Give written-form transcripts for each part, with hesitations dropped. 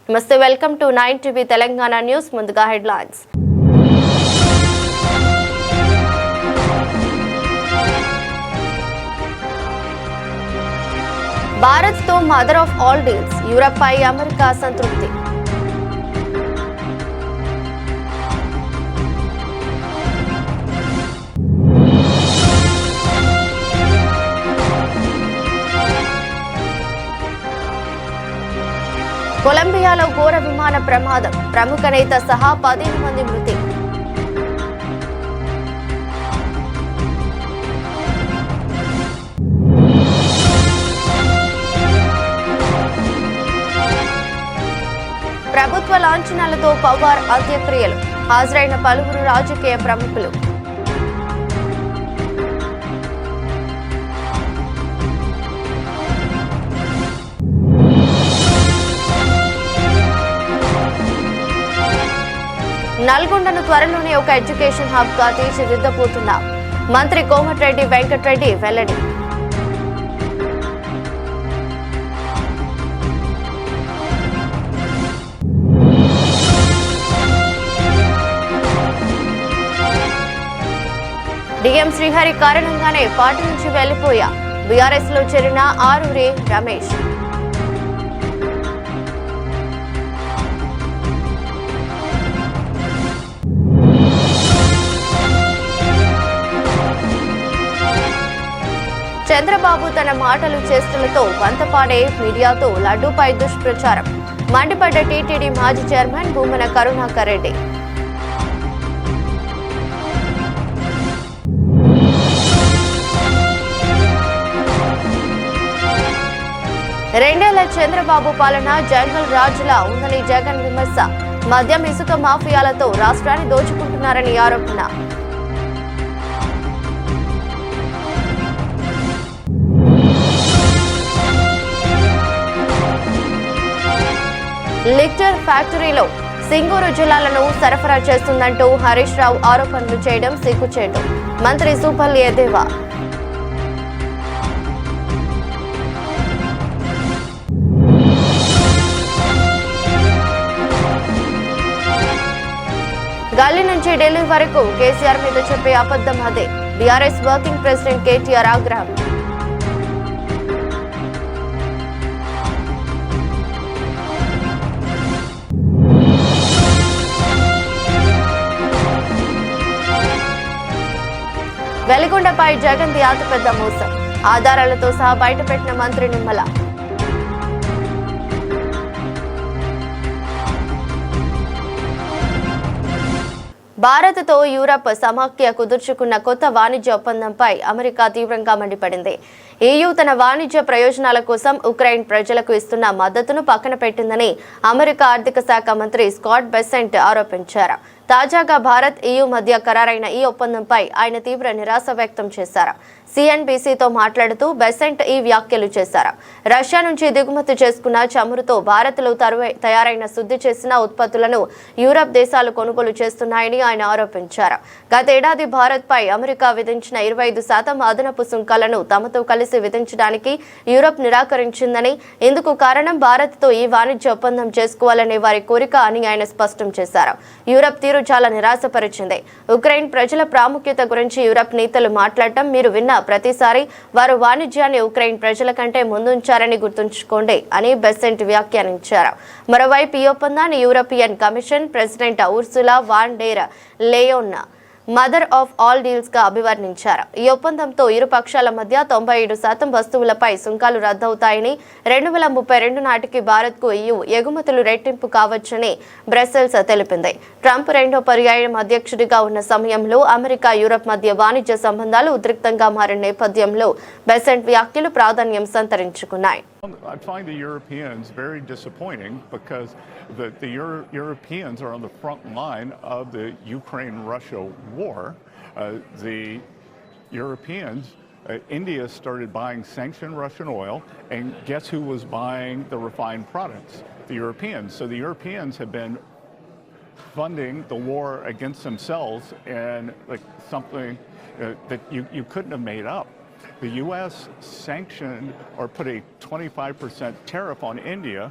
నమస్తే, welcome to 9 TV Telangana news. ముందుగా headlines. Bharat తో mother of all deals, Europe పై అమెరికా సంతృప్తి. కొలంబియాలో ఘోర విమాన ప్రమాదం, ప్రముఖ నేత సహా 15 మంది మృతి. ప్రభుత్వ లాంఛనాలతో పవార్ అంత్యక్రియలు, హాజరైన పలువురు రాజకీయ ప్రముఖులు. నల్గొండను త్వరలోనే ఒక ఎడ్యుకేషన్ హబ్ గా తీర్చిదిద్దబోతున్నాం, మంత్రి కోమటిరెడ్డి వెంకటరెడ్డి వెల్లడి. డిఎం శ్రీహరి కారణంగానే పార్టీ నుంచి వెళ్లిపోయా, బీఆర్ఎస్ లో చేరిన ఆరూరి రమేష్. చంద్రబాబు తన మాటలు చేష్టలతో వంతపాడే మీడియాతో లడ్డూపై దుష్ప్రచారం, మండిపడ్డ టీటీడీ మాజీ చైర్మన్ భూమన కరుణాకర్ రెడ్డి. రెండేళ్ల చంద్రబాబు పాలన జంగల్ రాజులా ఉందని జగన్ విమర్శ, మద్యం ఇసుక మాఫియాలతో రాష్ట్రాన్ని దోచుకుంటున్నారని ఆరోపణ. లిక్టర్ ఫ్యాక్టరీలో సింగూరు జిల్లాలను సరఫరా చేస్తుందంటూ హరీష్ రావు ఆరోపణలు చేయడం సిగ్గుచేటు, మంత్రి సుపల్లి ఎద్దేవా. గల్లీ నుంచి ఢిల్లీ వరకు కేసీఆర్ మీద చెప్పే అబద్ధం అదే, బీఆర్ఎస్ వర్కింగ్ ప్రెసిడెంట్ కేటీఆర్ ఆగ్రహం. వెలిగొండపై జగన్ది అతిపెద్ద మోసం, ఆధారాలతో సహా బయటపెట్టిన మంత్రి నిమ్మల. భారత్తో యూరప్ సమాఖ్య కుదుర్చుకున్న కొత్త వాణిజ్య ఒప్పందంపై అమెరికా తీవ్రంగా మండిపడింది. EU తన వాణిజ్య ప్రయోజనాల కోసం ఉక్రెయిన్ ప్రజలకు ఇస్తున్న మద్దతును పక్కన పెట్టిందని అమెరికా ఆర్థిక శాఖ మంత్రి స్కాట్ బెసెంట్ ఆరోపించారు. తాజాగా భారత్ EU మధ్య ఖరారైన ఈ ఒప్పందంపై ఆయన తీవ్ర నిరాశ వ్యక్తం చేశారు. CNBCతో మాట్లాడుతూ బెసెంట్ ఈ వ్యాఖ్యలు చేశారు. రష్యా నుంచి దిగుమతి చేసుకున్న చమురుతో భారత్లో తయారైన శుద్ధి చేసిన ఉత్పత్తులను యూరప్ దేశాలు కొనుగోలు చేస్తున్నాయని ఆయన ఆరోపించారు. గతేడాది భారత్పై అమెరికా విధించిన 25% అదనపు సుంకాలను తమతో కలిసి విధించడానికి యూరప్ నిరాకరించిందని, ఇందుకు కారణం భారత్తో ఈ వాణిజ్య ఒప్పందం చేసుకోవాలనే వారి కోరిక అని ఆయన స్పష్టం చేశారు. యూరప్ తీరు చాలా నిరాశపరిచింది. ఉక్రెయిన్ ప్రజల ప్రాముఖ్యత గురించి యూరప్ నేతలు మాట్లాడటం మీరు విన్న ప్రతిసారి వారు వాణిజ్యాన్ని ఉక్రెయిన్ ప్రజల కంటే ముందుంచారని గుర్తుంచుకోండి అని బెసెంట్ వ్యాఖ్యానించారు. మరోవైపు ఈ ఒప్పందాన్ని European Commission president Ursula von der Leyen mother of all deals గా అభివర్ణించారు. ఈ ఒప్పందంతో ఇరు పక్షాల మధ్య 97% వస్తువులపై సుంకాలు రద్దవుతాయని, 2032 నాటికి భారత్ కు EU ఎగుమతులు రెట్టింపు కావచ్చని బ్రసెల్స్ తెలిపింది. ట్రంప్ రెండో పర్యాయం అధ్యక్షుడిగా ఉన్న సమయంలో అమెరికా యూరప్ మధ్య వాణిజ్య సంబంధాలు ఉద్రిక్తంగా మారిన నేపథ్యంలో బెసెంట్ వ్యాఖ్యలు ప్రాధాన్యం సంతరించుకున్నాయి. I find the Europeans very disappointing because the Europeans are on the front line of the Ukraine-Russia war. The Europeans, India started buying sanctioned Russian oil, and guess who was buying the refined products? The Europeans. So the Europeans have been funding the war against themselves, and like something that you couldn't have made up. The U.S. sanctioned or put a 25% tariff on India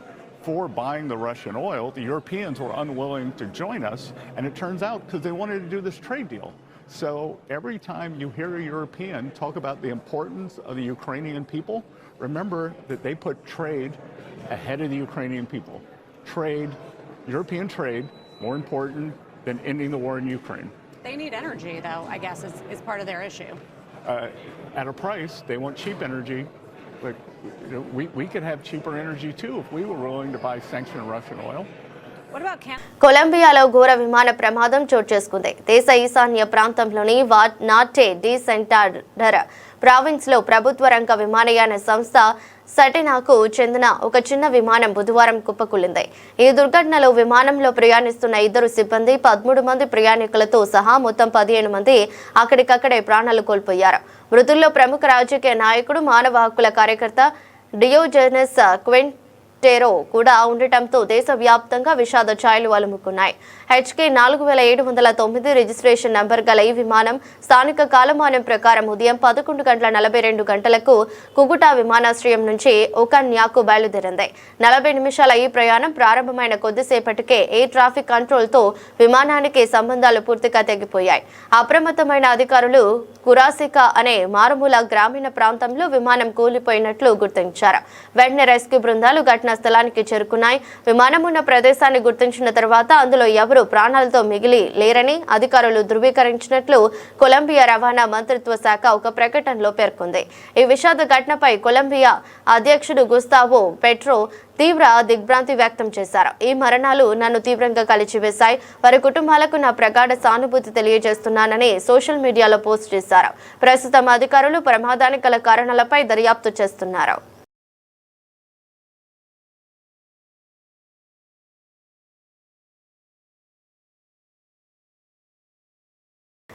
for buying the Russian oil, the Europeans were unwilling to join us, and it turns out because they wanted to do this trade deal. So every time you hear a European talk about the importance of the Ukrainian people, remember that they put trade ahead of the Ukrainian people. Trade, European trade, more important than ending the war in Ukraine. They need energy, though, I guess, is part of their issue. At a price, they want cheap energy, but we could have cheaper energy too if we were willing to buy sanctioned Russian oil. What about Canada? కొలంబియాలో ఘోర విమాన ప్రమాదం చోటు చేసుకుంది. దేశ ఈశాన్య ప్రాంతంలోని నార్టే D సెంటాడర్ province లో ప్రభుత్వ రంగ విమానయాన సంస్థ సటెనాకు చెందిన ఒక చిన్న విమానం బుధవారం కుప్పకూలింది. ఈ దుర్ఘటనలో విమానంలో ప్రయాణిస్తున్న 2 సిబ్బంది 13 మంది ప్రయాణికులతో సహా మొత్తం 15 మంది అక్కడికక్కడే ప్రాణాలు కోల్పోయారు. మృతుల్లో ప్రముఖ రాజకీయ నాయకుడు, మానవ హక్కుల కార్యకర్త డియోజెనస్ క్వింటెరో కూడా ఉండటంతో దేశవ్యాప్తంగా విషాద ఛాయలు అలుముకున్నాయి. HK 4709 రిజిస్ట్రేషన్ నంబర్ గల ఈ విమానం స్థానిక కాలమానం ప్రకారం ఉదయం 11:42 గంటలకు కుగుటా విమానాశ్రయం నుంచి ఒకన్యాకు బయలుదేరింది. 40 నిమిషాల ఈ ప్రయాణం ప్రారంభమైన కొద్దిసేపటికే ఎయిర్ ట్రాఫిక్ కంట్రోల్తో విమానానికి సంబంధాలు పూర్తిగా తెగిపోయాయి. అప్రమత్తమైన అధికారులు కురాసికా అనే మారుమూల గ్రామీణ ప్రాంతంలో విమానం కూలిపోయినట్లు గుర్తించారు. వెంటనే రెస్క్యూ బృందాలు ఘటనా స్థలానికి చేరుకున్నాయి. విమానం ఉన్న ప్రదేశాన్ని గుర్తించిన తర్వాత అందులో ఎవరు ప్రాణాలతో మిగిలి లేరని అధికారులు ధృవీకరించినట్లు కొలంబియా రవాణా మంత్రిత్వ శాఖ ఒక ప్రకటనలో పేర్కొంది. ఈ విషాద ఘటనపై కొలంబియా అధ్యక్షుడు గుస్తావో పెట్రో తీవ్ర దిగ్భ్రాంతి వ్యక్తం చేశారు. ఈ మరణాలు నన్ను తీవ్రంగా కలిచివేశాయి. వారి కుటుంబాలకు నా ప్రగాఢ సానుభూతి తెలియజేస్తున్నానని సోషల్ మీడియాలో పోస్ట్ చేశారు. ప్రస్తుతం అధికారులు ప్రమాదానికి గల కారణాలపై దర్యాప్తు చేస్తున్నారు.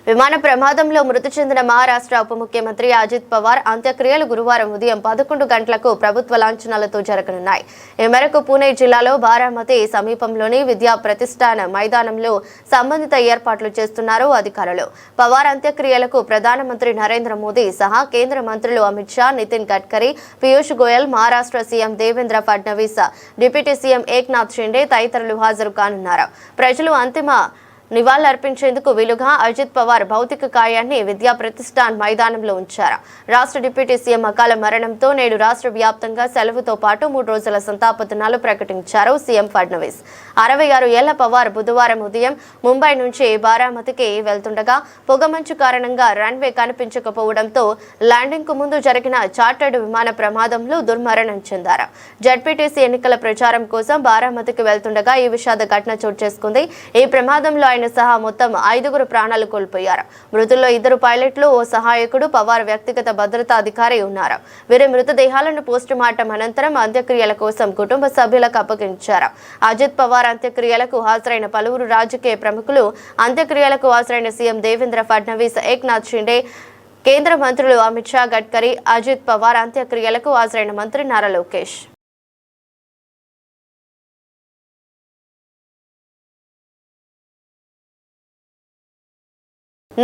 విమాన ప్రమాదంలో మృతి చెందిన మహారాష్ట్ర ఉప ముఖ్యమంత్రి అజిత్ పవార్ అంత్యక్రియలు గురువారం ఉదయం 11 గంటలకు ప్రభుత్వ లాంఛనాలతో జరగనున్నాయి. ఈ మేరకు పూణే జిల్లాలో బారామతి సమీపంలోని విద్యా ప్రతిష్టాన మైదానంలో సంబంధిత ఏర్పాట్లు చేస్తున్నారు అధికారులు. పవార్ అంత్యక్రియలకు ప్రధానమంత్రి నరేంద్ర మోదీ సహా కేంద్ర మంత్రులు Amit Shah, Nitin Gadkari, Piyush Goyal, Maharashtra CM Devendra Fadnavis, deputy CM Eknath Shinde తదితరులు హాజరు కానున్నారు. ప్రజలు అంతిమ నివాళులర్పించేందుకు వీలుగా అజిత్ పవార్ భౌతిక కాయాన్ని విద్యా ప్రతిష్టాన్ మైదానంలో ఉంచారు. రాష్ట్ర డిప్యూటీ సీఎం అకాల మరణంతో నేడు రాష్ట్ర వ్యాప్తంగా సెలవుతో పాటు 3 రోజుల సంతాప దినాలు ప్రకటించారు సీఎం ఫడ్నవీస్. 66 ఏళ్ల పవార్ బుధవారం ఉదయం ముంబై నుంచి బారామతికి వెళ్తుండగా పొగమంచు కారణంగా రన్వే కనిపించకపోవడంతో ల్యాండింగ్ కు ముందు జరిగిన చార్టర్డ్ విమాన ప్రమాదంలో దుర్మరణం చెందారు. జడ్పీటీసీ ఎన్నికల ప్రచారం కోసం బారామతికి వెళ్తుండగా ఈ విషాద ఘటన చోటు చేసుకుంది. ఈ ప్రమాదంలో సహా మొత్తం 5 ప్రాణాలు కోల్పోయారు. మృతుల్లో 2 పైలట్లు, ఓ సహాయకుడు, పవార్ వ్యక్తిగత భద్రతా అధికారి ఉన్నారు. వీరి మృతదేహాలను పోస్టుమార్టం అనంతరం అంత్యక్రియల కోసం కుటుంబ సభ్యులకు అప్పగించారు. అజిత్ పవార్ అంత్యక్రియలకు హాజరైన పలువురు రాజకీయ ప్రముఖులు, అంత్యక్రియలకు హాజరైన సీఎం దేవేంద్ర ఫడ్నవీస్, ఏక్నాథ్ షిండే, కేంద్ర మంత్రులు అమిత్ షా, గడ్కరీ, అజిత్ పవార్ అంత్యక్రియలకు హాజరైన మంత్రి నారా లోకేష్.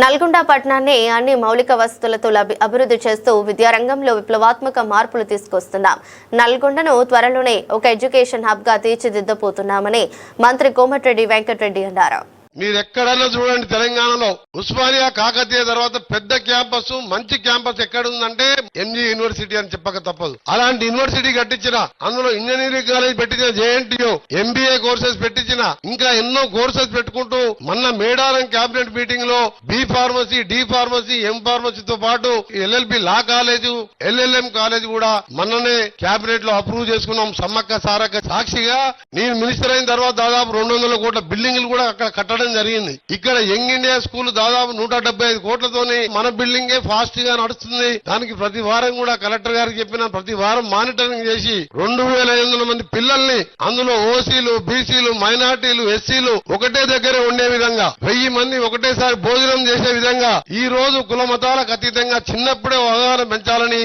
నల్గొండ పట్టణాన్ని అన్ని మౌలిక వసతులతో అభివృద్ధి చేస్తూ విద్యారంగంలో విప్లవాత్మక మార్పులు తీసుకొస్తున్నాం. నల్గొండను త్వరలోనే ఒక ఎడ్యుకేషన్ హబ్ గా తీర్చిదిద్దబోతున్నామని మంత్రి కోమటిరెడ్డి వెంకటరెడ్డి అన్నారు. మీరు ఎక్కడైనా చూడండి, తెలంగాణలో ఉస్మానియా, కాకతీయ తర్వాత పెద్ద క్యాంపస్, మంచి క్యాంపస్ ఎక్కడుందంటే ఎంజీ యూనివర్సిటీ అని చెప్పక తప్పదు. అలాంటి యూనివర్సిటీ కట్టించిన, అందులో ఇంజనీరింగ్ కాలేజ్ పెట్టించిన, JNTU MBA కోర్సెస్ పెట్టించిన, ఇంకా ఎన్నో కోర్సెస్ పెట్టుకుంటూ మొన్న మేడారం క్యాబినెట్ మీటింగ్ లో B pharmacy, D pharmacy, M ఫార్మసీతో పాటు LLB law college, LLM college కూడా మొన్ననే క్యాబినెట్ లో అప్రూవ్ చేసుకున్నాం. సమ్మక్క సారక్క సాక్షిగా నేను మినిస్టర్ అయిన తర్వాత దాదాపు 200 కోట్ల బిల్డింగ్లు కూడా అక్కడ కట్టడం జరిగింది. ఇక్కడ యంగ్ ఇండియా స్కూల్ దాదాపు 175 కోట్లతోని మన బిల్డింగే ఫాస్ట్ గా నడుస్తుంది. దానికి ప్రతి వారం కూడా కలెక్టర్ గారికి చెప్పిన, ప్రతి వారం మానిటరింగ్ చేసి 2500 మంది పిల్లల్ని, అందులో ఓసీలు, బీసీలు, మైనార్టీలు, ఎస్సీలు ఒకటే దగ్గర ఉండే విధంగా 1000 మంది ఒకటేసారి భోజనం చేసే విధంగా ఈ రోజు కుల మతాలకు అతీతంగా చిన్నప్పుడే అవగాహన పెంచాలని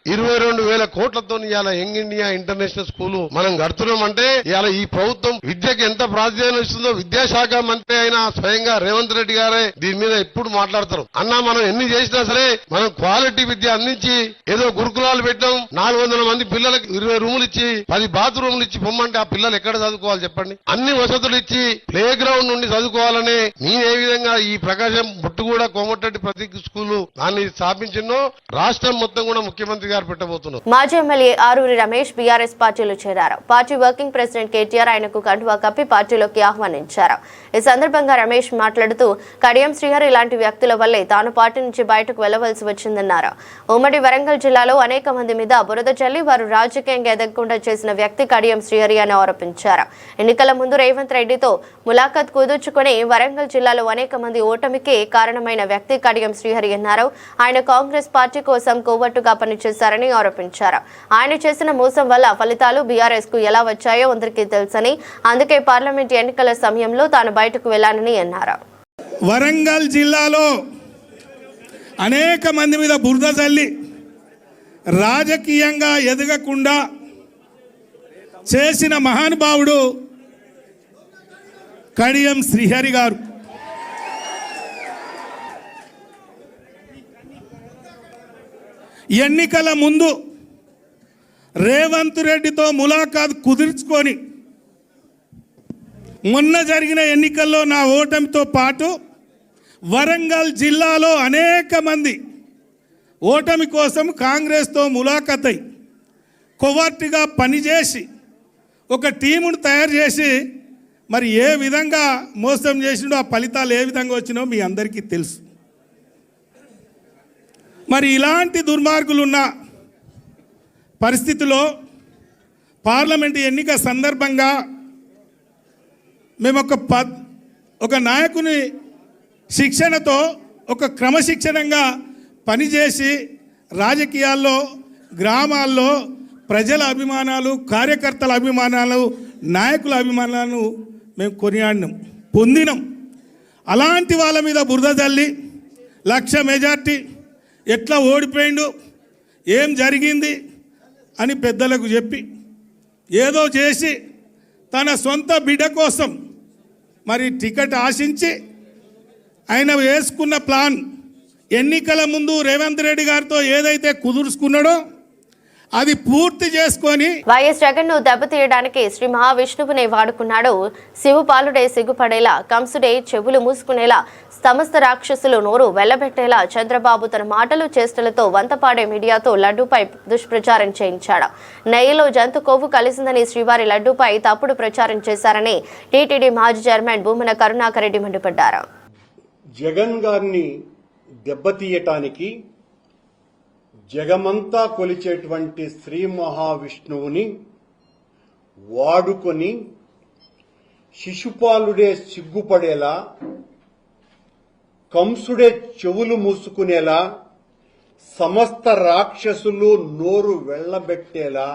22,000 కోట్లతో ఇవాళ యంగ్ ఇండియా ఇంటర్నేషనల్ స్కూల్ మనం కడుతున్నాం అంటే ఇవాళ ఈ ప్రభుత్వం విద్యకు ఎంత ప్రాధాన్యం ఇస్తుందో విద్యాశాఖ మంత్రి అయిన స్వయంగా రేవంత్ రెడ్డి గారే దీని మీద ఎప్పుడు మాట్లాడతారు. అన్నా మనం ఎన్ని చేసినా సరే మనం క్వాలిటీ విద్య అందించి ఏదో గురుకులాలు పెట్టాం, 400 మంది పిల్లలకు 20 రూములు ఇచ్చి 10 బాత్రూములు ఇచ్చి పొమ్మంటే ఆ పిల్లలు ఎక్కడ చదువుకోవాలి చెప్పండి? అన్ని వసతులు ఇచ్చి ప్లే గ్రౌండ్ నుండి చదువుకోవాలని నేను ఏ విధంగా ఈ ప్రకాశం బుట్టుగూడ కోమటిరెడ్డి ప్రతి స్కూలు దాన్ని స్థాపించినో రాష్ట్రం మొత్తం కూడా ముఖ్యమంత్రి గారు పెట్టబోతున్నారు. మాజీ ఎమ్మెల్యే ఆరూరి రమేష్ బీఆర్ఎస్ పార్టీలో చేరారు. పార్టీ వర్కింగ్ ప్రెసిడెంట్ కేటీఆర్ ఆయనకు కండువా కప్పి పార్టీలోకి ఆహ్వానించారు. ఈ సందర్భంగా రమేష్ మాట్లాడుతూ కడియం శ్రీహరి ఇలాంటి వ్యక్తుల వల్లే తాను పార్టీ నుంచి బయటకు వెళ్లవలసి వచ్చిందన్నారు. ఉమ్మడి వరంగల్ జిల్లాలో అనేక మంది మీద బురద చల్లి వారు రాజకీయంగా ఎదగకుండా చేసిన వ్యక్తి కడియం శ్రీహరి అని ఆరోపించారు. ఎన్నికల ముందు రేవంత్ రెడ్డితో ములాఖత్ కుదుర్చుకుని వరంగల్ జిల్లాలో అనేక మంది ఓటమికి కారణమైన వ్యక్తి కడియం శ్రీహరి అన్నారు. ఆయన కాంగ్రెస్ పార్టీ కోసం కోవట్టుగా పనిచేశారని ఆరోపించారు. ఆయన చేసిన మోసం వల్ల ఫలితాలు బీఆర్ఎస్ కు ఎలా వచ్చాయో అందరికీ తెలుసని, అందుకే పార్లమెంట్ ఎన్నికల సమయంలో తాను బయటకు వెళ్లానని అన్నారు. వరంగల్ జిల్లాలో అనేక మంది మీద బురద చల్లి రాజకీయంగా ఎదగకుండా చేసిన మహానుభావుడు కడియం శ్రీహరి గారు. ఎన్నికల ముందు రేవంత్ రెడ్డితో ములాఖాత్ కుదుర్చుకొని మొన్న జరిగిన ఎన్నికల్లో నా ఓటమితో పాటు వరంగల్ జిల్లాలో అనేక మంది ఓటమి కోసం కాంగ్రెస్తో ములాఖత్ అయి కొవర్ట్గా పనిచేసి ఒక టీమును తయారు చేసి మరి ఏ విధంగా మోసం చేసిండో ఆ ఫలితాలు ఏ విధంగా వచ్చినో మీ అందరికీ తెలుసు. మరి ఇలాంటి దుర్మార్గులున్న పరిస్థితిలో పార్లమెంటు ఎన్నిక సందర్భంగా మేము ఒక నాయకుని శిక్షణతో ఒక క్రమశిక్షణంగా పనిచేసి రాజకీయాల్లో గ్రామాల్లో ప్రజల అభిమానాలు, కార్యకర్తల అభిమానాలు, నాయకుల అభిమానాలను మేము కొనియాడినాం, పొందినాం. అలాంటి వాళ్ళ మీద బురద చల్లి 1,00,000 మెజార్టీ ఎట్లా ఓడిపోయిండు, ఏం జరిగింది అని పెద్దలకు చెప్పి ఏదో చేసి తన సొంత బిడ్డ కోసం మరి టికెట్ ఆశించి ఆయన వేసుకున్న ప్లాన్ ఎన్నికల ముందు రేవంత్ రెడ్డి గారితో ఏదైతే కుదుర్చుకున్నాడో అది పూర్తి చేసుకొని వైఎస్ జగన్ ను దెబ్బతీయడానికి శ్రీ మహావిష్ణువునే వాడుకున్నాడు. శివుపాలుడే సిగ్గుపడేలా, కంసుడే చెవులు మూసుకునేలా, సమస్త రాక్షసులు నోరు వెళ్లబెట్టేలా చంద్రబాబు తన మాటలు చేష్టలతో వంతపాడే మీడియాతో లడ్డూపై దుష్ప్రచారం చేయించాడు. నెయ్యిలో జంతు కొవ్వు కలిసిందని శ్రీవారి లడ్డూపై తప్పుడు ప్రచారం చేశారని టీటీడీ మాజీ చైర్మన్ భూమన కరుణాకర్ రెడ్డి మండిపడ్డారు. జగన్ గారిని దెబ్బతీయటానికి జగమంతా కొలిచేటువంటి శ్రీ మహావిష్ణువుని వాడుకొని శిశుపాలుడే సిగ్గుపడేలా, కంసుడే చెవులు మూసుకునేలా, సమస్త రాక్షసులు నోరు వెళ్లబెట్టేలా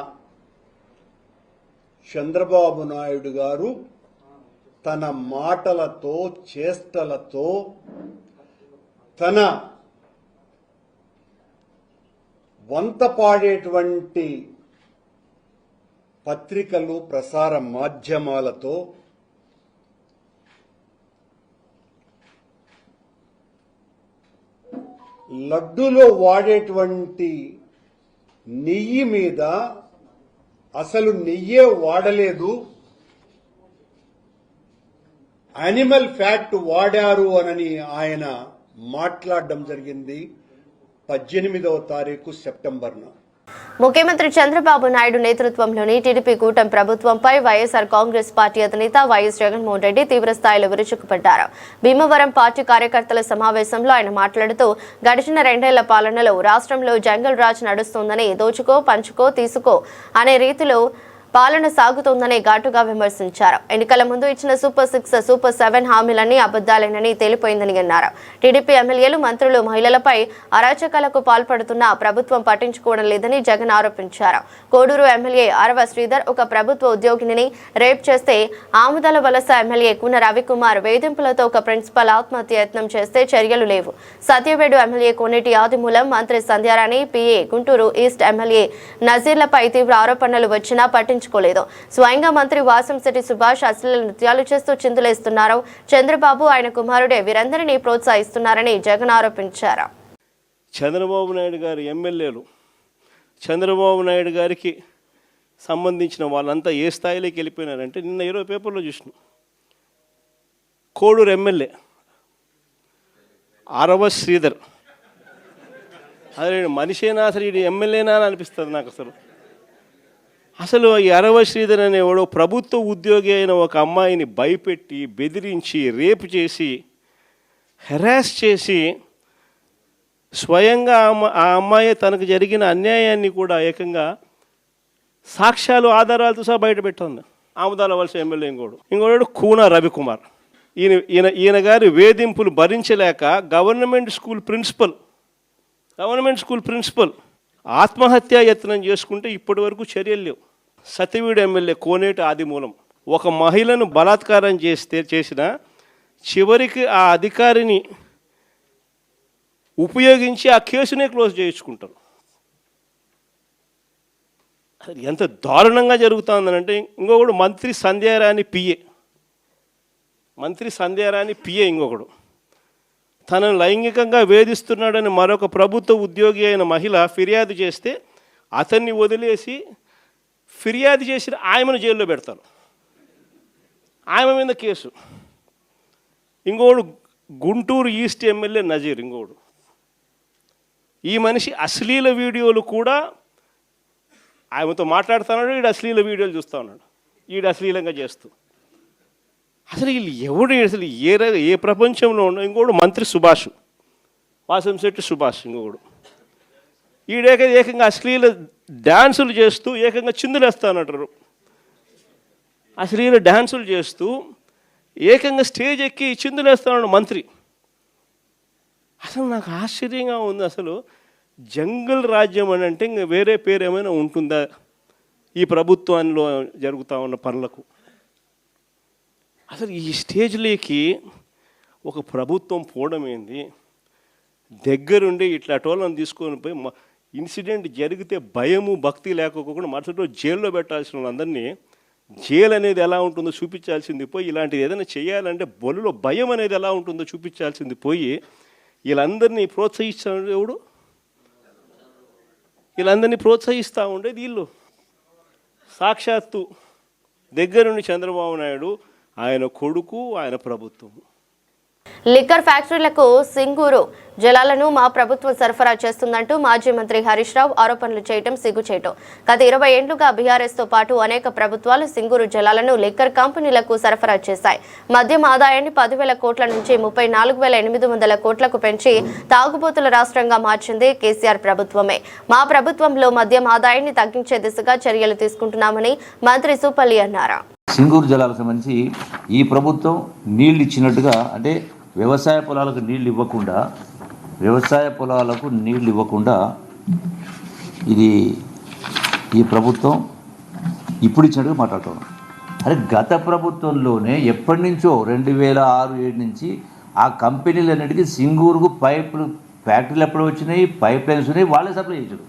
చంద్రబాబు నాయుడు గారు తన మాటలతో, చేష్టలతో, తన వంత పాడేటువంటి పత్రికలు, ప్రసార మాధ్యమాలతో లడ్డూలో వాడేటువంటి నెయ్యి మీద అసలు నెయ్యే వాడలేదు, యానిమల్ ఫ్యాట్ వాడారు అని ఆయన మాట్లాడడం జరిగింది 18వ తారీఖు సెప్టెంబర్న. ముఖ్యమంత్రి చంద్రబాబు నాయుడు నేతృత్వంలోని టీడీపీ కూటమి ప్రభుత్వంపై వైఎస్ఆర్ కాంగ్రెస్ పార్టీ అధినేత వైఎస్ జగన్మోహన్ రెడ్డి తీవ్రస్థాయిలో విరుచుకుపడ్డారు. భీమవరం పార్టీ కార్యకర్తల సమావేశంలో ఆయన మాట్లాడుతూ గడిచిన 2 ఏళ్ల పాలనలో రాష్ట్రంలో జంగల్ రాజ్ నడుస్తోందని, దోచుకో, పంచుకో, తీసుకో అనే రీతిలో పాలన సాగుతోందని ఘాటుగా విమర్శించారు. ఎన్నికల ముందు ఇచ్చిన సూపర్ 6, సూపర్ 7 హామీలన్నీ అబద్దాలేనని తేలిపోయిందని అన్నారు. టీడీపీ ఎమ్మెల్యేలు, మంత్రులు మహిళలపై అరాచకాలకు పాల్పడుతున్నా ప్రభుత్వం పట్టించుకోవడం లేదని జగన్ ఆరోపించారు. కోడూరు ఎమ్మెల్యే ఆరవ శ్రీధర్ ఒక ప్రభుత్వ ఉద్యోగిని రేప్ చేస్తే, ఆముదాల వలస ఎమ్మెల్యే కూన రవికుమార్ వేధింపులతో ఒక ప్రిన్సిపల్ ఆత్మహత్య యత్నం చేస్తే చర్యలు లేవు. సత్యవేడు ఎమ్మెల్యే కోనేటి ఆదిమూలం, మంత్రి Sandhyarani, PA Guntur east MLA నజీర్లపై తీవ్ర ఆరోపణలు వచ్చినా పట్టించుకోలేదు. స్వయంగా మంత్రి వాసంశెట్టి సుభాష్ అశ్లీల నృత్యాలు చేస్తూ చిందులేస్తున్నారు. చంద్రబాబు, ఆయన కుమారుడే వీరందరినీ ప్రోత్సహిస్తున్నారని జగన్ ఆరోపించారు. చంద్రబాబు నాయుడు గారి ఎమ్మెల్యేలు, చంద్రబాబు నాయుడు గారికి సంబంధించిన వాళ్ళంతా ఏ స్థాయిలోకి వెళ్ళిపోయినారంటే, నిన్న 20 పేపర్లో చూసినాం. కోడూరు ఎమ్మెల్యే ఆరవ శ్రీధర్, అదే మనిషేనా అసలు, ఇది ఎమ్మెల్యేనా అని అనిపిస్తుంది నాకు. అసలు ఈ ఆరవ శ్రీధర్ అనేవాడు ప్రభుత్వ ఉద్యోగి అయిన ఒక అమ్మాయిని భయపెట్టి, బెదిరించి, రేపు చేసి, హెరాస్ చేసి, స్వయంగా ఆ అమ్మాయి తనకు జరిగిన అన్యాయాన్ని కూడా ఏకంగా సాక్ష్యాలు, ఆధారాలతో సహా బయట పెట్టింది. ఆముదాల వలస ఎమ్మెల్యే ఇంకోడు కూన రవికుమార్. ఈయన గారి వేధింపులు భరించలేక గవర్నమెంట్ స్కూల్ ప్రిన్సిపల్ ఆత్మహత్యా యత్నం చేసుకుంటే ఇప్పటి వరకు చర్యలు లేవు. సత్యవీడు ఎమ్మెల్యే కోనేటి ఆదిమూలం ఒక మహిళను బలాత్కారం చేసిన చివరికి ఆ అధికారిని ఉపయోగించి ఆ కేసునే క్లోజ్ చేయించుకుంటారు. ఎంత దారుణంగా జరుగుతుందనంటే, ఇంకొకడు మంత్రి సంధ్యారాణి పిఏ ఇంకొకడు తనను లైంగికంగా వేధిస్తున్నాడని మరొక ప్రభుత్వ ఉద్యోగి అయిన మహిళ ఫిర్యాదు చేస్తే అతన్ని వదిలేసి ఫిర్యాదు చేసిన ఆయమను జైల్లో పెడతారు. ఆయమ మీద కేసు. ఇంకోడు గుంటూరు ఈస్ట్ ఎమ్మెల్యే నజీర్ ఇంకోడు. ఈ మనిషి అశ్లీల వీడియోలు కూడా ఆయనతో మాట్లాడుతున్నాడు, వీడు అశ్లీల వీడియోలు చూస్తూ ఉన్నాడు, వీడు అశ్లీలంగా చేస్తూ. అసలు వీళ్ళు ఎవడు, అసలు ఏ ప్రపంచంలో ఉన్న. ఇంకోడు మంత్రి సుభాష్, వాసంశెట్టి సుభాష్ ఇంకొకడు. ఏకంగా అశ్లీల డ్యాన్సులు చేస్తూ ఏకంగా చిందులేస్తానంటారు. అశ్లీల డ్యాన్సులు చేస్తూ ఏకంగా స్టేజ్ ఎక్కి చిందులేస్తాడు మంత్రి. అసలు నాకు ఆశ్చర్యంగా ఉంది. అసలు జంగల్ రాజ్యం అని అంటే ఇంకా వేరే పేరు ఏమైనా ఉంటుందా ఈ ప్రభుత్వంలో జరుగుతూ ఉన్న పనులకు? అసలు ఈ స్టేజ్లోకి ఒక ప్రభుత్వం పోవడం ఏంది? దగ్గరుండి ఇట్లా టోళ్ళని తీసుకొని పోయి ఇన్సిడెంట్ జరిగితే భయము, భక్తి లేకపోకుండా మరుసటి రోజు జైల్లో పెట్టాల్సిన వాళ్ళందరినీ జైలు అనేది ఎలా ఉంటుందో చూపించాల్సింది పోయి, ఇలాంటిది ఏదైనా చేయాలంటే బొలులో భయం అనేది ఎలా ఉంటుందో చూపించాల్సింది పోయి, వీళ్ళందరినీ ప్రోత్సహిస్తాడు ఎవడు? వీళ్ళందరినీ ప్రోత్సహిస్తూ ఉండేది వీళ్ళు. సాక్షాత్తు దగ్గరుండి చంద్రబాబు నాయుడు, ఆయన కొడుకు, ఆయన ప్రభుత్వం. లిక్కర్ ఫ్యాక్టరీలకు సింగూరు జలాలను మా ప్రభుత్వం సరఫరా చేస్తుందంటూ మాజీ మంత్రి హరీష్ రావు ఆరోపణలు చేయడం సిగ్గుచేయటం. గత 20 ఏళ్లుగా బీఆర్ఎస్ తో పాటు అనేక ప్రభుత్వాలు సింగూరు జలాలను లిక్కర్ కంపెనీలకు సరఫరా చేశాయి. మద్యం ఆదాయాన్ని 10,000 కోట్ల నుంచి 34,800 కోట్లకు పెంచి తాగుబోతుల రాష్ట్రంగా మార్చింది కేసీఆర్ ప్రభుత్వమే. మా ప్రభుత్వంలో మద్యం ఆదాయాన్ని తగ్గించే దిశగా చర్యలు తీసుకుంటున్నామని మంత్రి సూపల్లి అన్నారు. సింగూరు జలాలకు సంబంధించి ఈ ప్రభుత్వం నీళ్ళు ఇచ్చినట్టుగా, అంటే వ్యవసాయ పొలాలకు నీళ్ళు ఇవ్వకుండా ఇది ఈ ప్రభుత్వం ఇప్పుడు ఇచ్చినట్టుగా మాట్లాడుతున్నాం. అరే గత ప్రభుత్వంలోనే ఎప్పటి నుంచో 2006-7 నుంచి ఆ కంపెనీలన్నిటికీ సింగూరుకు ఫ్యాక్టరీలు ఎప్పుడు వచ్చినాయి, పైప్ లైన్స్ ఉన్నాయి, వాళ్ళే సప్లై చేశారు.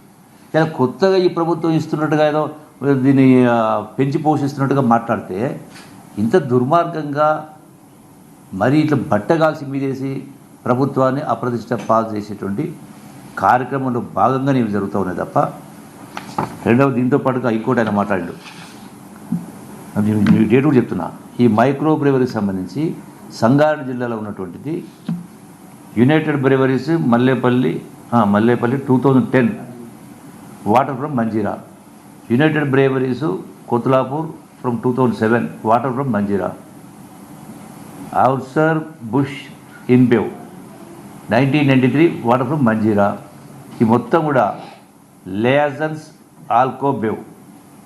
చాలా కొత్తగా ఈ ప్రభుత్వం ఇస్తున్నట్టుగా ఏదో దీన్ని పెంచి పోషిస్తున్నట్టుగా మాట్లాడితే, ఇంత దుర్మార్గంగా మరి ఇట్లా బట్టగాల్సి మీదేసి ప్రభుత్వాన్ని అప్రతిష్ట పాలు చేసేటువంటి కార్యక్రమంలో భాగంగానే ఇవి జరుగుతూ ఉన్నాయి తప్ప. రెండవది, దీంతో పాటుగా హైకోర్టు ఆయన మాట్లాడాడు, డేట్ కూడా చెప్తున్నా. ఈ మైక్రో బ్రెవరీకి సంబంధించి సంగారెడ్డి జిల్లాలో ఉన్నటువంటిది United Breweries Mallepalli 2010 water from Manjira, United Breweries Kothlapur from 2007 water from Manjira, Anheuser Busch InBev 1993 water from Manjira. ఈ మొత్తం కూడా లేజన్స్ ఆల్కోబేవ్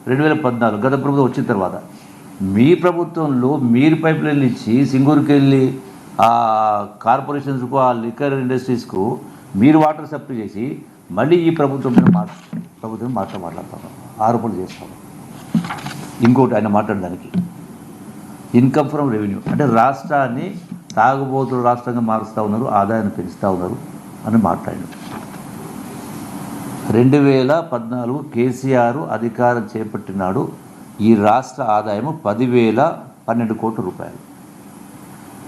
2014 గత ప్రభుత్వం వచ్చిన తర్వాత. మీ ప్రభుత్వంలో మీరు పైప్ లైన్లు ఇచ్చి సింగూరుకి వెళ్ళి ఆ కార్పొరేషన్స్కు ఆ లిక్కర్ ఇండస్ట్రీస్కు మీరు వాటర్ సప్లై చేసి మళ్ళీ ఈ ప్రభుత్వం మాట్లాడతాను, ఆరోపణలు చేస్తాను. ఇంకోటి ఆయన మాట్లాడడానికి ఇన్కమ్ ఫ్రమ్ రెవెన్యూ అంటే రాష్ట్రాన్ని తాగుబోతుల రాష్ట్రంగా మారుస్తూ ఉన్నారు, ఆదాయాన్ని పెంచుతూ ఉన్నారు అని మాట్లాడారు. 2014 కేసీఆర్ అధికారం చేపట్టినాడు. ఈ రాష్ట్ర ఆదాయము 10,012 కోట్ల రూపాయలు.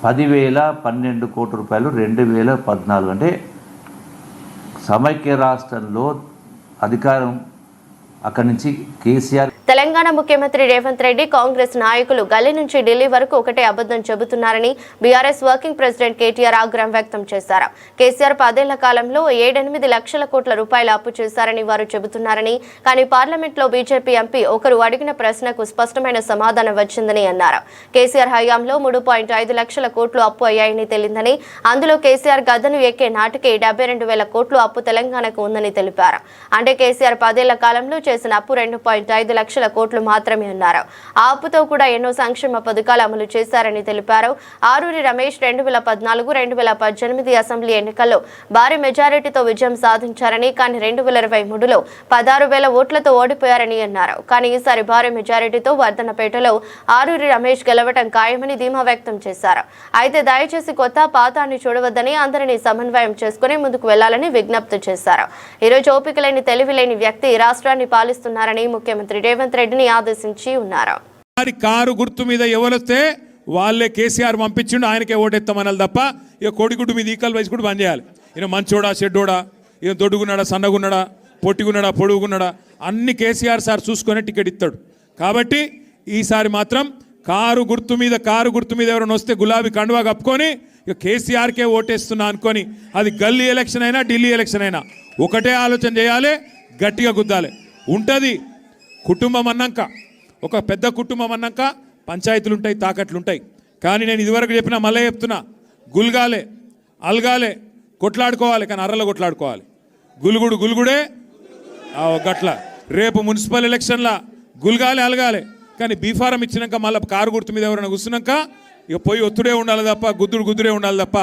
10,012 కోట్ల రూపాయలు 2014 అంటే సమైక్య రాష్ట్రంలో అధికారం అక్కడి నుంచి కేసీఆర్. తెలంగాణ ముఖ్యమంత్రి రేవంత్ రెడ్డి కాంగ్రెస్ నాయకులు గల్లీ నుంచి ఢిల్లీ వరకు ఒకటే అబద్ధం చెబుతున్నారని బీఆర్ఎస్ వర్కింగ్ ప్రెసిడెంట్ కేటీఆర్ ఆగ్రహం వ్యక్తం చేశారు. కేసీఆర్ 10 ఏళ్ల కాలంలో 7-8 లక్షల కోట్ల రూపాయల అప్పు చేశారని వారు చెబుతున్నారని, కానీ పార్లమెంట్లో బీజేపీ ఎంపీ ఒకరు అడిగిన ప్రశ్నకు స్పష్టమైన సమాధానం వచ్చిందని అన్నారు. కేసీఆర్ హయాంలో 3.5 లక్షల కోట్లు అప్పు అయ్యాయని తెలిందని, అందులో కేసీఆర్ గద్దెను ఎక్కే నాటికి 72,000 కోట్లు అప్పు తెలంగాణకు ఉందని తెలిపారు. అంటే కేసీఆర్ 10 ఏళ్ల కాలంలో చేసిన అప్పు 2.5 లక్షల కోట్లు మాత్రమే అన్నారు. ఆ అప్పుతో కూడా ఎన్నో సంక్షేమ పథకాలు అమలు చేశారని తెలిపారు. ఆరూరి రమేష్ 2014-2018 అసెంబ్లీ ఎన్నికల్లో భారీ మెజారిటీతో విజయం సాధించారని, కానీ 2023లో 16,000 ఓట్లతో ఓడిపోయారని అన్నారు. కానీ ఈసారి భారీ మెజారిటీతో వర్ధనపేటలో ఆరూరి రమేష్ గెలవటం ఖాయమని ధీమా వ్యక్తం చేశారు. అయితే దయచేసి కొత్త పాతాన్ని చూడవద్దని, అందరినీ సమన్వయం చేసుకుని ముందుకు వెళ్లాలని విజ్ఞప్తి చేశారు. ఈరోజు ఓపిక లేని తెలివి లేని వ్యక్తి రాష్ట్రాన్ని పాలిస్తున్నారని ముఖ్యమంత్రి రేవంత్ రెడ్డిని ఆదేశించి ఉన్నారు. కారు గుర్తు మీద ఎవరొస్తే వాళ్ళే కేసీఆర్ పంపించిండు, ఆయనకే ఓటెత్తామనాలి తప్ప ఇక కోడిగుడ్డు మీద ఈకల్ వయసు కూడా బంద్ చేయాలి. ఈయన మంచోడా చెడ్డోడా, ఈయన దొడ్డుగున్నాడా సన్నగున్నాడా పొట్టిగున్నాడా పొడుగున్నాడా అన్ని కేసీఆర్ సార్ చూసుకొని టికెట్ ఇస్తాడు. కాబట్టి ఈసారి మాత్రం కారు గుర్తు మీద ఎవరైనా వస్తే గులాబీ కండువా కప్పుకొని ఇక కేసీఆర్కే ఓటేస్తున్నా అనుకొని, అది గల్లీ ఎలక్షన్ అయినా ఢిల్లీ ఎలక్షన్ అయినా ఒకటే ఆలోచన చేయాలి, గట్టిగా గుద్దాలి. ఉంటుంది కుటుంబం అన్నాక, ఒక పెద్ద కుటుంబం అన్నాక పంచాయతీలు ఉంటాయి, తాకట్లు ఉంటాయి. కానీ నేను ఇదివరకు చెప్పినా మళ్ళీ చెప్తున్నా, గుల్గాలే అల్గాలే కొట్లాడుకోవాలి, కానీ అర్రలో కొట్లాడుకోవాలి. గుల్గుడే గట్ల. రేపు మున్సిపల్ ఎలక్షన్లా గుల్గాలే అలగాలే, కానీ బీఫారం ఇచ్చినాక మళ్ళీ కారు గుర్తు మీద ఎవరైనా కూర్చున్నాక ఇక పోయి ఒత్తుడే ఉండాలి తప్ప గుద్దుడే ఉండాలి తప్ప.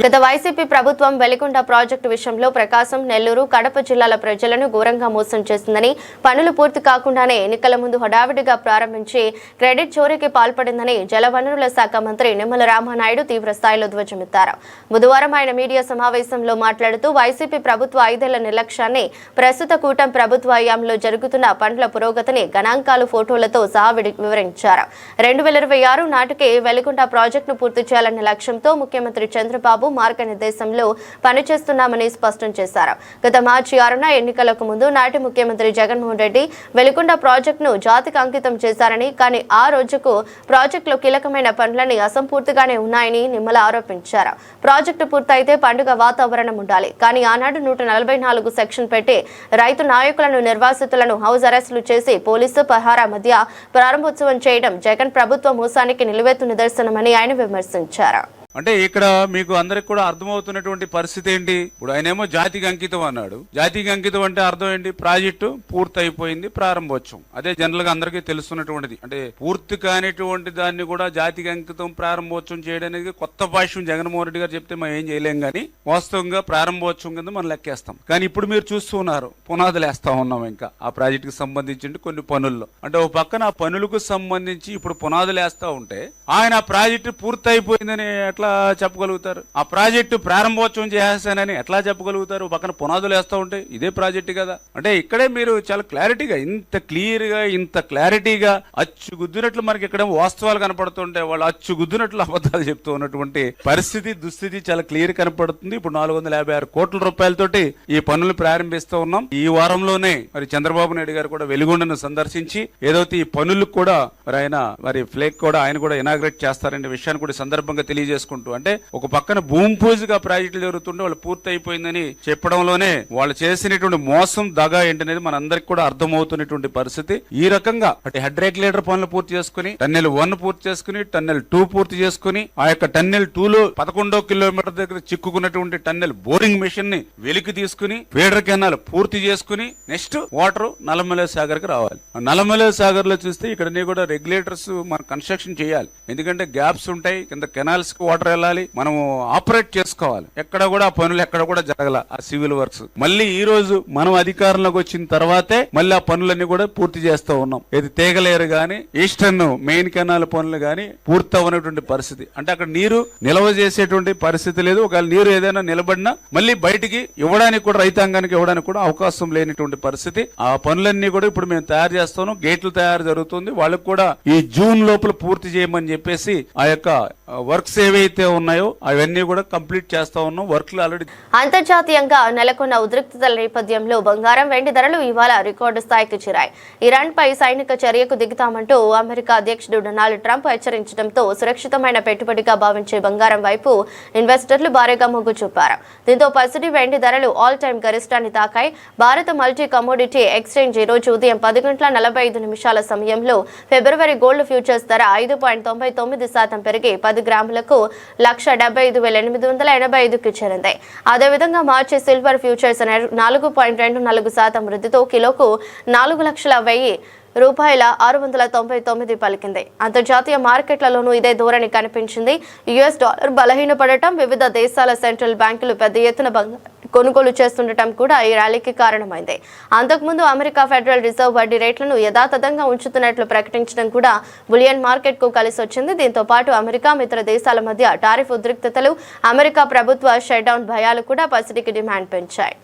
గత వైసీపీ ప్రభుత్వం వెలిగొండ ప్రాజెక్టు విషయంలో ప్రకాశం, నెల్లూరు, కడప జిల్లాల ప్రజలను ఘోరంగా మోసం చేసిందని, పనులు పూర్తి కాకుండానే ఎన్నికల ముందు హడావిడిగా ప్రారంభించి క్రెడిట్ చోరీకి పాల్పడిందని జలవనరుల శాఖ మంత్రి నిమ్మల రామానాయుడు తీవ్ర స్థాయిలో ధ్వజమెత్తారు. బుధవారం ఆయన మీడియా సమావేశంలో మాట్లాడుతూ వైసీపీ ప్రభుత్వ 5 ఏళ్ల నిర్లక్ష్యాన్ని, ప్రస్తుత కూటమి ప్రభుత్వ హయాంలో జరుగుతున్న పనుల పురోగతిని గణాంకాలు, ఫోటోలతో సహా వివరించారు. 2026 నాటికి వెలిగొండ ప్రాజెక్టును పూర్తి చేయాలన్న లక్ష్యంతో ముఖ్యమంత్రి చంద్రబాబు మార్గనిర్దేశంలో పనిచేస్తున్నామని స్పష్టం చేశారు. గత మార్చి 6న ఎన్నికలకు ముందు నాటి ముఖ్యమంత్రి జగన్మోహన్ రెడ్డి వెలిగొండ ప్రాజెక్టును జాతికి అంకితం చేశారని, కానీ ఆ రోజుకు ప్రాజెక్టులో కీలకమైన పనులని అసంపూర్తిగానే ఉన్నాయని నిమ్మల ఆరోపించారు. ప్రాజెక్టు పూర్తయితే పండుగ వాతావరణం ఉండాలి, కానీ ఆనాడు 144 సెక్షన్ పెట్టి రైతు నాయకులను, నిర్వాసితులను హౌస్ అరెస్టులు చేసి పోలీసు పహారా మధ్య ప్రారంభోత్సవం చేయడం జగన్ ప్రభుత్వ మోసానికి నిలువెత్తు నిదర్శనమని ఆయన విమర్శించారు. అంటే ఇక్కడ మీకు అందరికి కూడా అర్థమవుతున్నటువంటి పరిస్థితి ఏంటి? ఇప్పుడు ఆయనేమో జాతికి అంకితం అన్నాడు. జాతికి అంకితం అంటే అర్థం ఏంటి? ప్రాజెక్టు పూర్తి అయిపోయింది, ప్రారంభోత్సవం. అదే జనరల్ గా అందరికీ తెలుస్తున్నటువంటిది. అంటే పూర్తి కానిటువంటి దాన్ని కూడా జాతికి అంకితం, ప్రారంభోత్సవం చేయడానికి కొత్త భాష్యం జగన్మోహన్ రెడ్డి గారు చెప్తే మనం ఏం చేయలేం, కానీ వాస్తవంగా ప్రారంభోత్సవం కింద మనం లెక్కేస్తాం. కానీ ఇప్పుడు మీరు చూస్తున్నారు, పునాదులు వేస్తా ఉన్నాం ఇంకా ఆ ప్రాజెక్టుకి సంబంధించి కొన్ని పనుల్లో. అంటే ఒక పక్కన ఆ పనులకు సంబంధించి ఇప్పుడు పునాదులు వేస్తా ఉంటే ఆయన ఆ ప్రాజెక్టు పూర్తి అయిపోయిందని ఎట్లా చెప్పగలుగుతారు? ఆ ప్రాజెక్టు ప్రారంభోత్సవం చేస్తానని ఎట్లా చెప్పగలుగుతారు? పక్కన పునాదులు వేస్తూ ఉంటే ఇదే ప్రాజెక్టు కదా. అంటే ఇక్కడే మీరు చాలా క్లారిటీగా, ఇంత క్లియర్ గా, ఇంత క్లారిటీగా అచ్చుగుద్దినట్లు మనకి ఇక్కడ వాస్తవాలు కనపడుతుంటే వాళ్ళు అచ్చుగుద్దినట్లు అబద్ధాలు చెప్తూ ఉన్నటువంటి పరిస్థితి, దుస్థితి చాలా క్లియర్ కనపడుతుంది. ఇప్పుడు 456 కోట్ల రూపాయలతోటి ఈ పనులు ప్రారంభిస్తూ ఉన్నాం. ఈ వారంలోనే మరి చంద్రబాబు నాయుడు గారు కూడా వెలిగొండను సందర్శించి ఏదైతే ఈ పనులకు కూడా మరి ఆయన ఫ్లేక్ కూడా ఆయన కూడా ఇనాగ్రేట్ చేస్తారనే విషయాన్ని కూడా సందర్భంగా తెలియజేసుకుంటారు. చేసుకుంటూ, అంటే ఒక పక్కన భూమి పూజగా ప్రాజెక్టులు జరుగుతుంటే వాళ్ళు పూర్తి అయిపోయిందని చెప్పడంలోనే వాళ్ళు చేసినటువంటి మోసం దగా ఏంటనేది మనందరికి కూడా అర్థమవుతున్నటువంటి పరిస్థితి. ఈ రకంగా అటు హెడ్ రెగ్యులేటర్ పనులు పూర్తి చేసుకుని, టన్నెల్ 1 పూర్తి చేసుకుని, టన్నెల్ 2 పూర్తి చేసుకుని, ఆ యొక్క టన్నెల్ 2లో 11వ కిలోమీటర్ దగ్గర చిక్కుకున్నటువంటి టన్నెల్ బోరింగ్ మెషిన్ ని వెలికి తీసుకుని, ఫీడర్ కెనాల్ పూర్తి చేసుకుని, నెక్స్ట్ వాటర్ నల్లమల సాగర్ కి రావాలి. నల్లమల సాగర్ లో చూస్తే ఇక్కడ కూడా రెగ్యులేటర్స్ మనం కన్స్ట్రక్షన్ చేయాలి. ఎందుకంటే గ్యాప్స్ ఉంటాయి, కింద కెనాల్స్ కి వాటర్ వెళ్ళాలి, మనం ఆపరేట్ చేసుకోవాలి. ఎక్కడ కూడా ఆ పనులు ఎక్కడ కూడా జరగల ఆ సివిల్ వర్క్స్. మళ్ళీ ఈ రోజు మనం అధికారంలోకి వచ్చిన తర్వాతే మళ్ళీ ఆ పనులన్నీ కూడా పూర్తి చేస్తూ ఉన్నాం. ఇది తీగలేరు గాని, ఈస్టర్న్ మెయిన్ కెనాల్ పనులు గాని పూర్తి అవ్వనటువంటి పరిస్థితి. అంటే అక్కడ నీరు నిల్వ చేసేటువంటి పరిస్థితి లేదు. ఒకవేళ నీరు ఏదైనా నిలబడినా మళ్ళీ బయటికి ఇవ్వడానికి కూడా, రైతాంగానికి ఇవ్వడానికి కూడా అవకాశం లేనిటువంటి పరిస్థితి. ఆ పనులన్నీ కూడా ఇప్పుడు మేము తయారు చేస్తాను. గేట్లు తయారు జరుగుతుంది. వాళ్ళకు కూడా ఈ జూన్ లోపల పూర్తి చేయమని చెప్పేసి ఆ యొక్క వర్క్స్ ఏవైతే ఉన్నాయో అవన్నీ కూడా కంప్లీట్ చేస్తా ఉన్నాం. వర్క్లు ఆల్రెడీ. అంతర్జాతీయంగా నెలకొన్న ఉద్రిక్తతల నేపథ్యంలో బంగారం, వెండి ధరలు ఇవాళ రికార్డు స్థాయికి చేరాయి. ఇరాన్ పై సైనిక చర్యకు దిగుతామంటూ అమెరికా అధ్యక్షుడు డొనాల్డ్ ట్రంప్ హెచ్చరించడంతో సురక్షితమైన పెట్టుబడిగా భావించే బంగారం వైపు ఇన్వెస్టర్లు భారీగా మొగ్గు చూపారు. దీంతో పసిడి, వెండి ధరలు ఆల్ టైమ్ గరిష్టాన్ని తాకాయి. భారత మల్టీ కమోడిటీ ఎక్స్చేంజ్ ఈ రోజు ఉదయం 10:45 సమయంలో ఫిబ్రవరి గోల్డ్ ఫ్యూచర్స్ ధర 5.99% పెరిగి 10 గ్రాములకు 1,75,885కి చేరింది. అదేవిధంగా మార్చి సిల్వర్ ఫ్యూచర్స్ 4.24% వృద్ధితో కిలోకు 4,01,000 రూపాయల 699 పలికింది. అంతర్జాతీయ మార్కెట్లలోనూ ఇదే ధోరణి కనిపించింది. యుఎస్ డాలర్ బలహీనపడటం, వివిధ దేశాల సెంట్రల్ బ్యాంకులు పెద్ద ఎత్తున కొనుగోలు చేస్తుండటం కూడా ఈ ర్యాలీకి కారణమైంది. అంతకుముందు అమెరికా ఫెడరల్ రిజర్వ్ వడ్డీ రేట్లను యథాతథంగా ఉంచుతున్నట్లు ప్రకటించడం కూడా బులియన్ మార్కెట్ కు కలిసి వచ్చింది. దీంతో పాటు అమెరికా మిత్ర దేశాల మధ్య టారిఫ్ ఉద్రిక్తతలు, అమెరికా ప్రభుత్వ షట్ డౌన్ భయాలు కూడా పసిడికి డిమాండ్ పెంచాయి.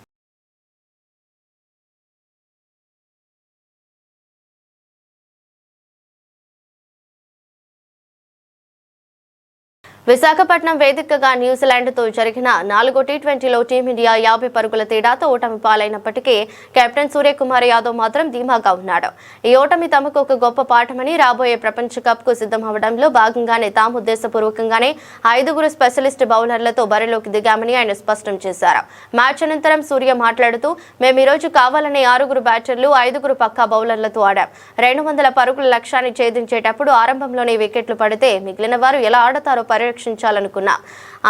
విశాఖపట్నం వేదికగా న్యూజిలాండ్తో జరిగిన 4వ టీ20లో టీమిండియా 50 పరుగుల తేడాతో ఓటమి పాలైనప్పటికీ కెప్టెన్ సూర్యకుమార్ యాదవ్ మాత్రం ధీమాగా ఉన్నాడు. ఈ ఓటమి తమకు ఒక గొప్ప పాఠమని, రాబోయే ప్రపంచ కప్కు సిద్ధమవడంలో భాగంగానే తాము ఉద్దేశపూర్వకంగానే 5 స్పెషలిస్ట్ బౌలర్లతో బరిలోకి దిగామని ఆయన స్పష్టం చేశారు. మ్యాచ్ అనంతరం సూర్య మాట్లాడుతూ, మేము ఈరోజు కావాలనే 6 బ్యాటర్లు, 5 పక్కా బౌలర్లతో ఆడాం. 200 పరుగుల లక్ష్యాన్ని ఛేదించేటప్పుడు ఆరంభంలోనే వికెట్లు పడితే మిగిలిన వారు ఎలా ఆడతారో పరీక్షించాలనుకున్నా.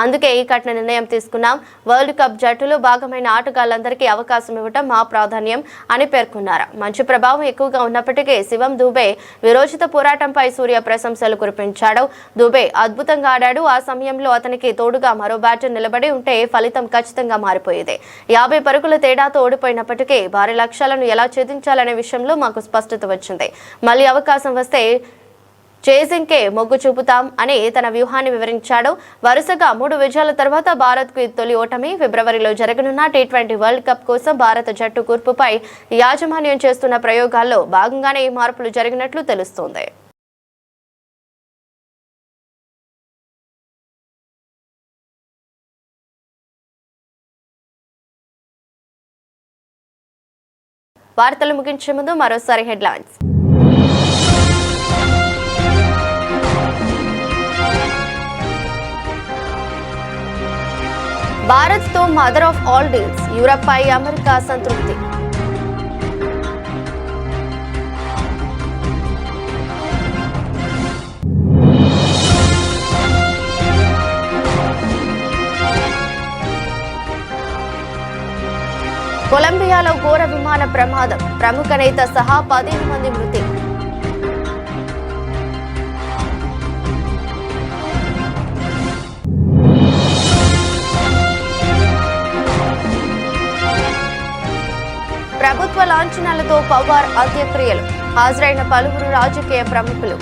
అందుకే ఈ కఠిన నిర్ణయం తీసుకున్నాం. వరల్డ్ కప్ జట్టులో భాగమైన ఆటగాళ్లందరికీ అవకాశం ఇవ్వడం మా ప్రాధాన్యం అని పేర్కొన్నారు. మంచి ప్రభావం ఎక్కువగా ఉన్నప్పటికీ శివం దూబే విరోచిత పోరాటంపై సూర్య ప్రశంసలు కురిపించాడు. దూబే అద్భుతంగా ఆడాడు. ఆ సమయంలో అతనికి తోడుగా మరో బ్యాటర్ నిలబడి ఉంటే ఫలితం ఖచ్చితంగా మారిపోయేది. 50 పరుగుల తేడాతో ఓడిపోయినప్పటికీ భారీ లక్ష్యాలను ఎలా ఛేదించాలనే విషయంలో మాకు స్పష్టత వచ్చింది. మళ్ళీ అవకాశం వస్తే చేసింగ్కే మొగ్గు చూపుతాం అని తన వ్యూహాన్ని వివరించాడు. వరుసగా 3 విజయాల తర్వాత భారత్కు తొలి ఓటమి. ఫిబ్రవరిలో జరగనున్న టీ20 వరల్డ్ కప్ కోసం భారత జట్టు కూర్పుపై యాజమాన్యం చేస్తున్న ప్రయోగాల్లో భాగంగానే ఈ మార్పులు జరిగినట్లు తెలుస్తోంది. వార్తలు ముగించే ముందు మరోసారి హెడ్లైన్స్. భారత్తో మదర్ ఆఫ్ ఆల్ డీల్స్, యూరప్పై అమెరికా సంతృప్తి. కొలంబియాలో ఘోర విమాన ప్రమాదం, ప్రముఖ నేత సహా 15 మంది మృతి. ప్రభుత్వ లాంఛనాలతో పవార్ అంత్యక్రియలు, హాజరైన పలువురు రాజకీయ ప్రముఖులు.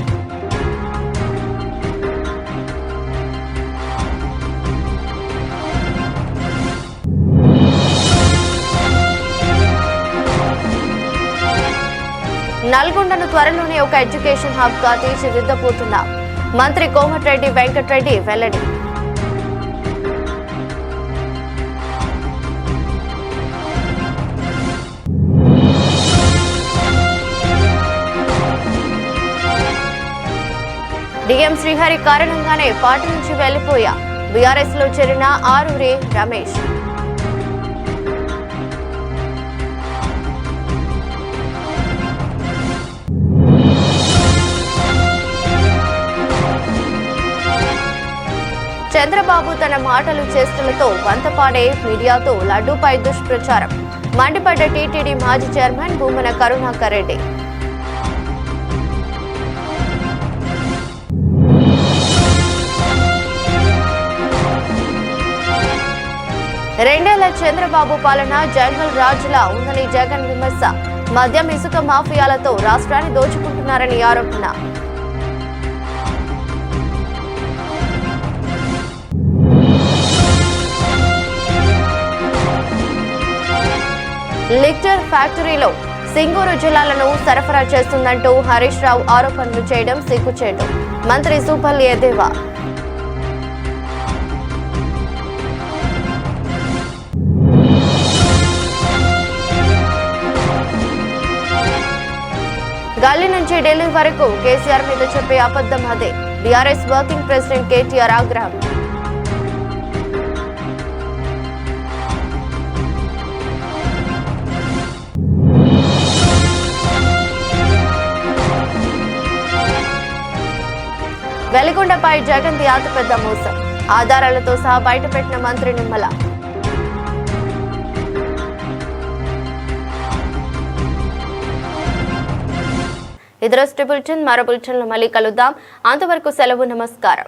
నల్గొండను త్వరలోనే ఒక ఎడ్యుకేషన్ హబ్ గా తీర్చిదిద్దబోతున్నాం, మంత్రి కోమటిరెడ్డి వెంకటరెడ్డి వెల్లడి. డిఎం శ్రీహరి కారణంగానే పార్టీ నుంచి వెళ్లిపోయా. బీఆర్ఎస్ లో చేరిన ఆరూరి రమేష్. చంద్రబాబు తన మాటలు చేష్టలతో వంతపాడే మీడియాతో లడ్డూపై దుష్ప్రచారం. మండిపడ్డ టీటీడీ మాజీ చైర్మన్ భూమన కరుణాకర్ రెడ్డి. రెండేళ్ల చంద్రబాబు పాలన జంగల్ రాజులా ఉందని జగన్ విమర్శ. మద్యం ఇసుక మాఫియాలతో రాష్ట్రాన్ని దోచుకుంటున్నారని ఆరోపణ. లిక్టర్ ఫ్యాక్టరీలో సింగూరు జిల్లాలను సరఫరా చేస్తుందంటూ హరీష్ రావు ఆరోపణలు చేయడం సిగ్గుచేటు. మంత్రి సూపల్లి ఎద్దేవా. గల్లీ నుంచి ఢిల్లీ వరకు కేసీఆర్ మీద చెప్పే అబద్ధం అదే. బీఆర్ఎస్ వర్కింగ్ ప్రెసిడెంట్ కేటీఆర్ ఆగ్రహం. వెలిగొండపై జగన్ ది అతిపెద్ద మోసం. ఆధారాలతో సహా బయటపెట్టిన మంత్రి నిమ్మల. ఇదరొస్టి బులెటిన్. మరో బులెటిన్లో మళ్ళీ కలుద్దాం. అంతవరకు సెలవు. నమస్కారం.